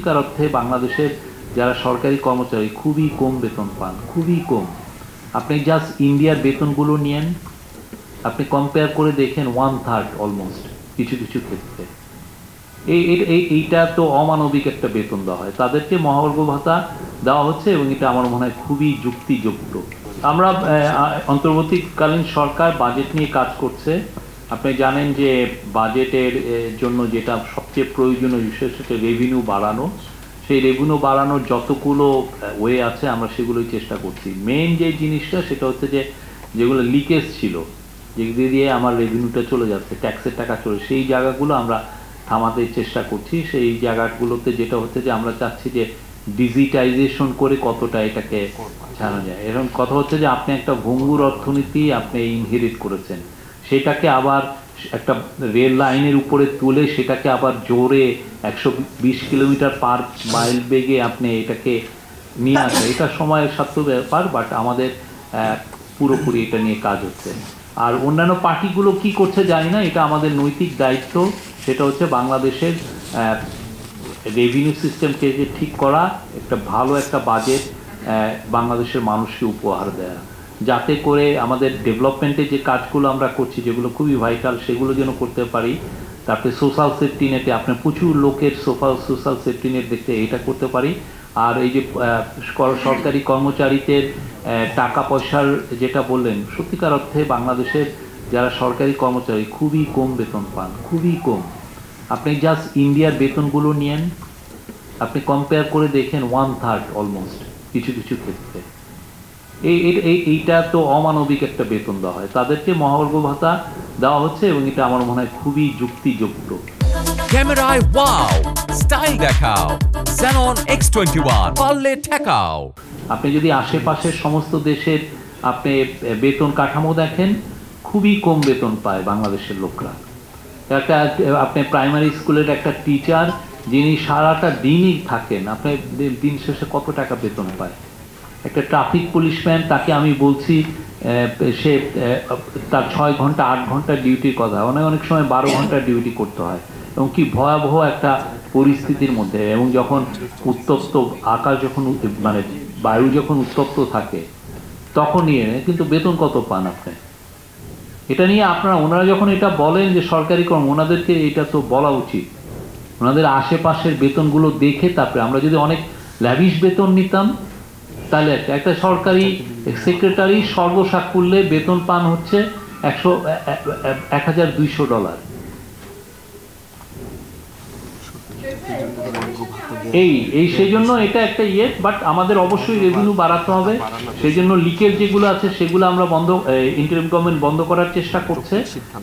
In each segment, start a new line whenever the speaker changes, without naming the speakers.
সত্যিকার অর্থে বাংলাদেশের যারা সরকারি কর্মচারী খুবই কম বেতন পান, খুবই কম। আপনি জাস্ট ইন্ডিয়ার বেতনগুলো নিয়েন, আপনি কম্পেয়ার করে দেখেন 1/3 অলমোস্ট কিছু কিছু ক্ষেত্রে। এইটা তো অমানবিক একটা বেতন দেওয়া হয়, তাদেরকে মহার্ঘ ভাতা দেওয়া হচ্ছে এবং এটা আমার মনে হয় খুবই যুক্তিযুক্ত। আমরা অন্তর্বর্তীকালীন সরকার বাজেট নিয়ে কাজ করছে। আপনি জানেন যে বাজেটের জন্য যেটা সবচেয়ে প্রয়োজনীয় বিষয় সেটা রেভিনিউ বাড়ানো। সেই রেভিনিউ বাড়ানোর যতগুলো ওয়ে আছে আমরা সেগুলোই চেষ্টা করছি। মেইন যে জিনিসটা সেটা হচ্ছে যে যেগুলো লিকেজ ছিল, যেগুলো দিয়ে আমার রেভিনিউটা চলে যাচ্ছে, ট্যাক্সের টাকা চলে, সেই জায়গাগুলো আমরা থামাতে চেষ্টা করছি। সেই জায়গাগুলোতে যেটা হচ্ছে যে আমরা চাচ্ছি যে ডিজিটাইজেশন করে কতটা এটাকে ছাড়ানো যায়। এরকম কথা হচ্ছে যে আপনি একটা ভঙ্গুর অর্থনীতি আপনি ইনহেরিট করেছেন, সেটাকে আবার একটা রেল লাইনের উপরে তুলে সেটাকে আবার জোরে 120 কিলোমিটার পার মাইল বেগে আপনি এটাকে নিয়ে আসে, এটা সময়ের সাধ্য ব্যাপার, বাট আমাদের পুরোপুরি এটা নিয়ে কাজ হচ্ছে। আর অন্যান্য পার্টিগুলো কি করছে জানি না, এটা আমাদের নৈতিক দায়িত্ব। সেটা হচ্ছে বাংলাদেশের রেভিনিউ সিস্টেমকে যে ঠিক করা, একটা ভালো একটা বাজেট বাংলাদেশের মানুষকে উপহার দেয়া, যাতে করে আমাদের ডেভেলপমেন্টে যে কাজগুলো আমরা করছি যেগুলো খুবই ভাইটাল সেগুলো যেন করতে পারি। তারপরে সোশ্যাল সেফটি নেটে আপনি প্রচুর লোকের সোশ্যাল সেফটি নেট দেখতে এটা করতে পারি। আর এই যে সরকারি কর্মচারীদের টাকা পয়সার যেটা বললেন, সত্যিকার অর্থে বাংলাদেশের যারা সরকারি কর্মচারী খুবই কম বেতন পান, খুবই কম। আপনি জাস্ট ইন্ডিয়ার বেতনগুলো নিয়েন, আপনি কম্পেয়ার করে দেখেন 1/3 অলমোস্ট কিছু কিছু ক্ষেত্রে। এইটা তো অমানবিক একটা বেতন দেওয়া হয়, তাদেরকে মহার্ঘ ভাতা দেওয়া হচ্ছে এবং এটা আমার মনে হয় খুবই যুক্তিযুক্ত।
ক্যামেরায় ওয়াও, স্টাইল দেখাও, Xenon X21 পারলে ঠেকাও।
আপনি যদি আশেপাশের সমস্ত দেশের আপনি বেতন কাঠামো দেখেন, খুবই কম বেতন পায় বাংলাদেশের লোকরা। একটা আপনি প্রাইমারি স্কুলের একটা টিচার যিনি সারাটা দিনই থাকেন, আপনি দিন শেষে কত টাকা বেতন পায়? একটা ট্রাফিক পুলিশম্যান, তাকে আমি বলছি সে তার 6 ঘন্টা 8 ঘন্টা ডিউটির কথা, অনেক সময় 12 ঘন্টা ডিউটি করতে হয়, এবং কি ভয়াবহ একটা পরিস্থিতির মধ্যে। এবং যখন উত্তপ্ত আকাশ, যখন মানে বায়ু যখন উত্তপ্ত থাকে তখনই, কিন্তু বেতন কত পান আপনি? এটা নিয়ে ওনারা যখন এটা বলেন যে সরকারি কর্ম, ওনাদেরকে এটা তো বলা উচিত, ওনাদের আশেপাশের বেতনগুলো দেখে। তারপরে আমরা যদি অনেক ল্যাভিশ বেতন নিতাম, তাহলে একটা সরকারি সেক্রেটারি সর্বসাকুল্যে বেতন পান হচ্ছে $1200। সেই জন্য এটা একটা বাট আমাদের অবশ্যই রেভিনিউ বাড়াতে হবে। সেই জন্য লিকেজ যেগুলো আছে সেগুলো আমরা ইন্টারিম গভর্নমেন্ট বন্ধ করার চেষ্টা করছে,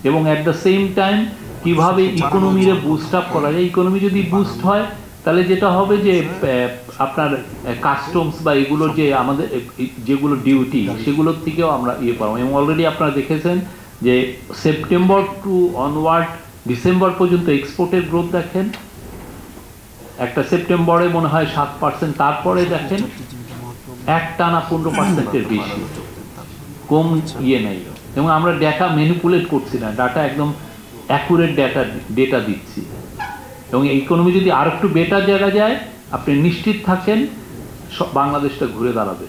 এবং অ্যাট দ্য সেম টাইম কিভাবে ইকোনমিরে বুস্ট আপ করা যায়। ইকোনমি যদি বুস্ট হয় তাহলে যেটা হবে যে আপনার কাস্টমস বা এগুলো যে আমাদের যেগুলো ডিউটি সেগুলোর থেকেও আমরা পাবো। এবং অলরেডি আপনারা দেখেছেন যে সেপ্টেম্বর টু অনওয়ার্ড ডিসেম্বর পর্যন্ত এক্সপোর্টের গ্রোথ দেখেন, একটা সেপ্টেম্বরে মনে হয় 7%, তারপরে দেখেন একটানা 15%-এর বেশি, কম নেই। এবং আমরা ডাটা ম্যানিপুলেট করছি না, ডাটা একদম অ্যাকুরেট ডেটা দিচ্ছি। এবং ইকোনমি যদি আর একটু বেটার জায়গা যায়, আপনি নিশ্চিত থাকেন বাংলাদেশটা ঘুরে দাঁড়াবে।